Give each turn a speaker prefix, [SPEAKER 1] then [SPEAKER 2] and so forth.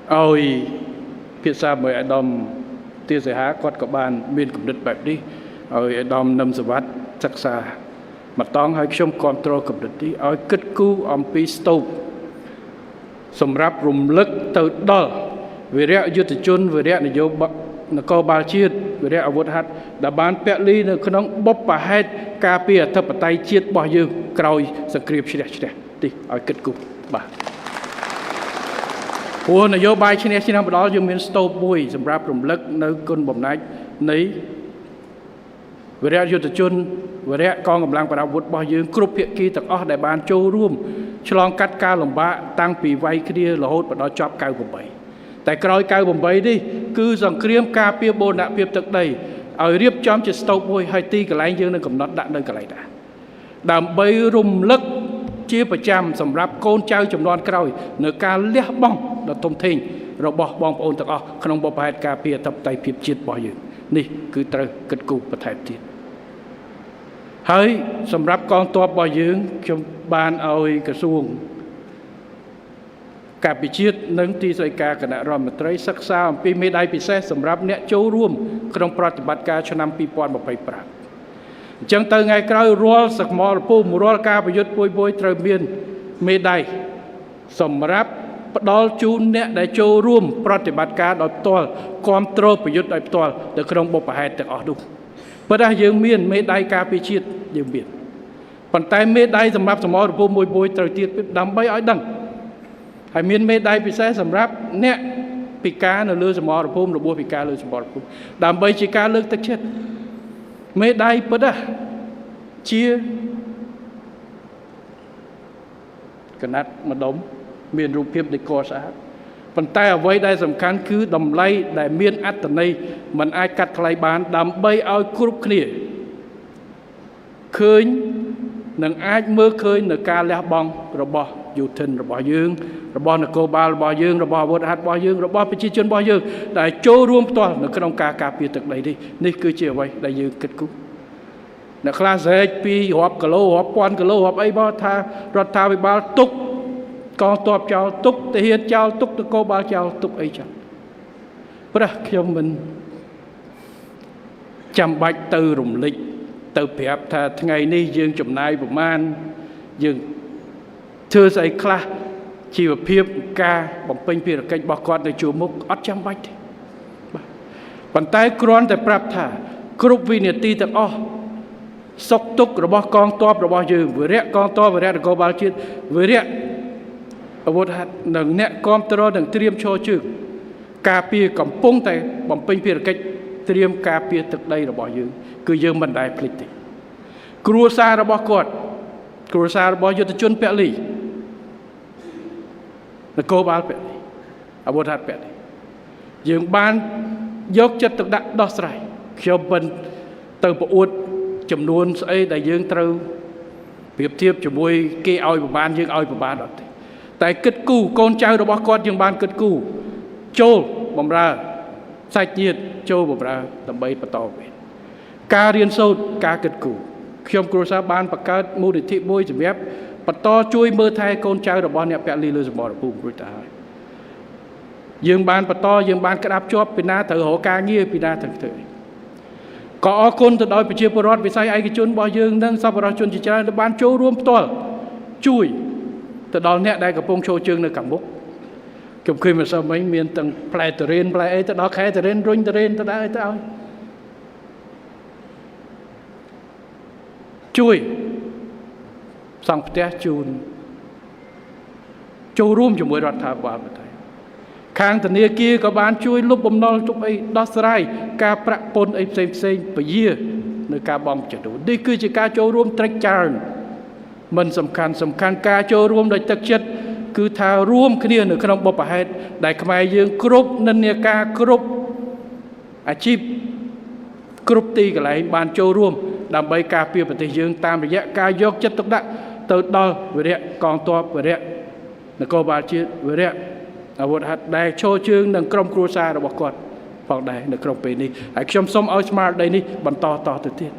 [SPEAKER 1] ôi phía xa mời ai đom tia giải há quát các bạn miền cũng đứt bẹp đi ôi ai đom nằm sờ vắt sắc xa mà tông hay trong control cũng đứt đi ôi kết cú om pi stove sầm ráp rùm lức từ đó về rẽยุติជនvề rẽ nយោបាយនគរបាលជាតិvề rẽអាវុធហត្ថដែលបានពលីនៅក្នុងបុព្វហេតុការពារអធិបតេយ្យជាតិរបស់យើងក្រោយសង្គ្រាមឈ្នះទីឲ្យគិតគូរបាទព្រោះនយោបាយឈ្នះឆ្នាំបដលយើងមានស្តូបមួយសម្រាប់រំលឹកនៅគុណបំណាច់នៃvề rẽយុទ្ធជនvề rẽកងកម្លាំងប្រដាប់អាវុធរបស់យើងគ្រប់ភាគីទាំងអស់ដែលបានចូលរួមឆ្លងកាត់ការលំបាកតាំងពីវ័យគ្នារហូតដល់ចប់98តែក្រោយ98នេះគឺសង្គ្រាមការពារបូរណភាពទឹកដីឲ្យរៀបចំជាស្តូបមួយហើយទីកន្លែងយើងនឹងកំណត់ដាក់នៅកន្លែងដែរដើម្បីរំលឹកជាប្រចាំសម្រាប់កូនចៅជំនាន់ក្រោយនៅការលះបង់ដ៏ធំធេងរបស់បងប្អូនទាំងអស់ក្នុងបុព្វហេតុការពារអធិបតេយ្យភាពជាតិរបស់យើងនេះគឺត្រូវគិតគូរបន្ថែមទៀតហើយសម្រាប់កងទ័ពរបស់យើងខ្ញុំបានឲ្យក្រសួងការពិជាតិនិងទីស្តីការគណៈរដ្ឋមន្ត្រីសិក្សាអំពីមេដាយពិសេសសម្រាប់អ្នកចូលរួមក្នុងប្រតិបត្តិការឆ្នាំ2025អញ្ចឹងទៅថ្ងៃក្រោយរាល់សកម្មភាពរាល់ការប្រយុទ្ធពួយត្រូវមានមេដាយសម្រាប់ផ្ដល់ជូនអ្នកដែលចូលរួមប្រតិបត្តិការដោយផ្ទាល់គ្រប់គ្រងប្រយុទ្ធដោយផ្ទាល់នៅក្នុងបុព្វហេតុទាំងអស់នោះប៉ុន្តែយើងមានមេដាយការពិជាតិយើងមានប៉ុន្តែមេដាយសម្រាប់សមរភូមិមួយត្រូវទៀតដើម្បីឲ្យដឹងហើយមានមេដាយពិសេសសម្រាប់អ្នកពិការនៅលើសមរភូមិរបួសពិការលើសមរភូមិដើម្បីជាការលើកទឹកចិត្តមេដាយពិតជាកណាត់ម្ដុំមានរូបភាពដេកស្អាតប៉ុន្តែអ្វីដែលសំខាន់គឺតម្លៃដែលមានអត្ថន័យមិនអាចកាត់ថ្លៃបានដើម្បីឲ្យគ្រប់គ្នាឃើញនឹងអាចមើលឃើញនៅការលះបង់របស់យុធិនរបស់យើងរបស់នគរបាលរបស់យើងរបស់អាវុធហត្ថរបស់យើងរបស់ប្រជាជនរបស់យើងដែលចូលរួមផ្ទាល់នៅក្នុងការការពារទឹកដីនេះគឺជាអ្វីដែលយើងគិតគូរអ្នកខ្លះស្រែកពីរាប់គីឡូរាប់ពាន់គីឡូរាប់អីមកថារដ្ឋាភិបាលទុកកងទ័ពចោលទុកទាហានចោលទុកនគរបាលចោលទុកអីចោលព្រោះខ្ញុំមិនចាំបាច់ទៅរំលេចទៅប្រាប់ថាថ្ងៃនេះយើងចំណាយប្រមាណយើងធ្វើស្អីខ្លះជីវភាពការបំពេញភារកិច្ចរបស់គាត់នៅជួរមុខអត់ចាំបាច់ទេបាទប៉ុន្តែគ្រាន់តែប្រាប់ថាគ្រប់វិនាទីទាំងអស់សុខទុក្ខរបស់កងទ័ពរបស់យើងវិរៈកងទ័ពវិរៈនគរបាលជាតិវិរៈអាវុធហត្ថនិងអ្នកគាំទ្រនឹងត្រៀមឈរជើងការពារកំពុងតែបំពេញភារកិច្ចត្រៀមការពារទឹកដីរបស់យើងគឺយើងមិនដែលភ្លេចទេគ្រួសាររបស់គាត់គ្រួសាររបស់យុទ្ធជនពលីនគរបាលពលីអាវុធហត្ថពលីយើងបានយកចិត្តទុកដាក់ដោះស្រាយខ្ញុំមិនទៅប្រអួតចំនួនស្អីដែលយើងត្រូវប្រៀបធៀបជាមួយគេឲ្យប្រមាណយើងឲ្យប្រមាណអត់ទេតែគិតគូរកូនចៅរបស់គាត់យើងបានគិតគូរចូលបម្រើសាច់ញាតិចូលបម្រើដើម្បីបន្តវិញការរៀនសូត្រការគិតគូរខ្ញុំគ្រួសារបានបង្កើតមូលនិធិមួយសម្រាប់បន្តជួយមើលថែកូនចៅរបស់អ្នកពលីលើសមរភូមិរួចទៅហើយយើងបានបន្តយើងបានក្តាប់ជាប់ពីណាត្រូវរកការងារពីណាត្រូវធ្វើក៏អរគុណទៅដល់ប្រជាពលរដ្ឋវិស័យឯកជនរបស់យើងនិងសប្បុរសជនជាច្រើនដែលបានចូលរួមផ្ទាល់ជួយទៅដល់អ្នកដែលកំពុងចូលជើងនៅខាងមុខខ្ញុំឃើញម្សិលមិញមានទាំងផ្លែទុរេនផ្លែអីទៅដល់ខែទុរេនរុញទុរេនទៅដល់អីទៅឲ្យជួយសង់ផ្ទះជូនចូលរួមជាមួយរដ្ឋាភិបាលទៅខាងធនាគារក៏បានជួយលុបបំណុលទុកអីដោះស្រាយការប្រាក់ពន្ធអីផ្សេងពជានៅការបង់ចំនួននេះគឺជាការចូលរួមត្រេកចើមិនសំខាន់ការចូលរួមដោយទឹកចិត្តគឺថារួមគ្នានៅក្នុងបុព្វហេតុដែលខ្មែរយើងគ្រប់និន្នាការគ្រប់អាជីពគ្រប់ទីកន្លែងបានចូលរួមដើម្បីការពារប្រទេសយើងតាមរយៈការយកចិត្តទុកដាក់ទៅដល់វិរៈកងទ័ពវិរៈនគរបាលជាតិវិរៈអាវុធហត្ថដែលឈរជើងនឹងក្រុមគ្រួសាររបស់គាត់ផងដែរនៅក្នុងពេលនេះហើយខ្ញុំសូមឲ្យស្មារតីនេះបន្តតទៅទៀត